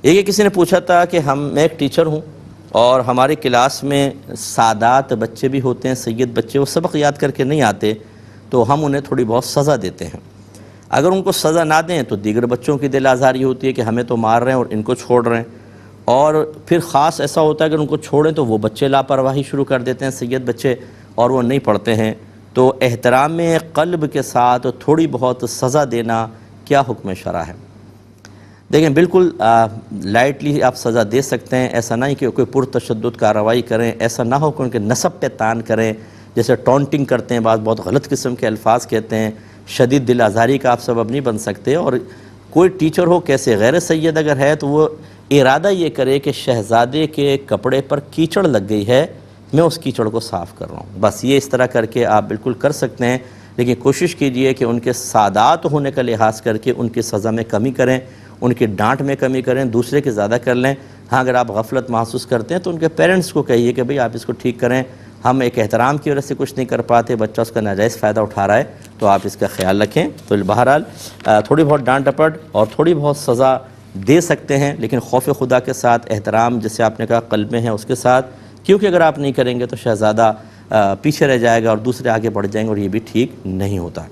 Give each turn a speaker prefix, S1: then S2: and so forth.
S1: ایک کسی نے پوچھا تھا کہ میں ایک ٹیچر ہوں اور ہماری کلاس میں سادات بچے بھی ہوتے ہیں، سید بچے، وہ سبق یاد کر کے نہیں آتے تو ہم انہیں تھوڑی بہت سزا دیتے ہیں۔ اگر ان کو سزا نہ دیں تو دیگر بچوں کی دل آزاری ہوتی ہے کہ ہمیں تو مار رہے ہیں اور ان کو چھوڑ رہے ہیں، اور پھر خاص ایسا ہوتا ہے کہ ان کو چھوڑیں تو وہ بچے لاپرواہی شروع کر دیتے ہیں، سید بچے، اور وہ نہیں پڑھتے ہیں۔ تو احترام قلب کے ساتھ تھوڑی بہت سزا دینا کیا حکم شرع ہے؟ دیکھیں بالکل لائٹلی آپ سزا دے سکتے ہیں، ایسا نہیں کہ کوئی پرتشدد کارروائی کریں، ایسا نہ ہو کہ ان کے نسب پہ تان کریں، جیسے ٹونٹنگ کرتے ہیں، بعض بہت غلط قسم کے الفاظ کہتے ہیں، شدید دل آزاری کا آپ سبب نہیں بن سکتے۔ اور کوئی ٹیچر ہو کیسے غیر سید اگر ہے تو وہ ارادہ یہ کرے کہ شہزادے کے کپڑے پر کیچڑ لگ گئی ہے، میں اس کیچڑ کو صاف کر رہا ہوں، بس یہ اس طرح کر کے آپ بالکل کر سکتے ہیں۔ لیکن کوشش کیجئے کہ ان کے سادات ہونے کا لحاظ کر کے ان کی سزا میں کمی کریں، ان کی ڈانٹ میں کمی کریں، دوسرے کے زیادہ کر لیں۔ ہاں اگر آپ غفلت محسوس کرتے ہیں تو ان کے پیرنٹس کو کہیے کہ بھئی آپ اس کو ٹھیک کریں، ہم ایک احترام کی وجہ سے کچھ نہیں کر پاتے، بچہ اس کا ناجائز فائدہ اٹھا رہا ہے، تو آپ اس کا خیال رکھیں۔ تو بہرحال تھوڑی بہت ڈانٹ ڈپٹ اور تھوڑی بہت سزا دے سکتے ہیں، لیکن خوف خدا کے ساتھ، احترام جیسے آپ نے کہا قلب میں ہے اس کے ساتھ، کیونکہ اگر آپ نہیں کریں گے تو شہزادہ پیچھے رہ جائے گا اور دوسرے آگے بڑھ جائیں گے، اور یہ بھی ٹھیک نہیں ہوتا۔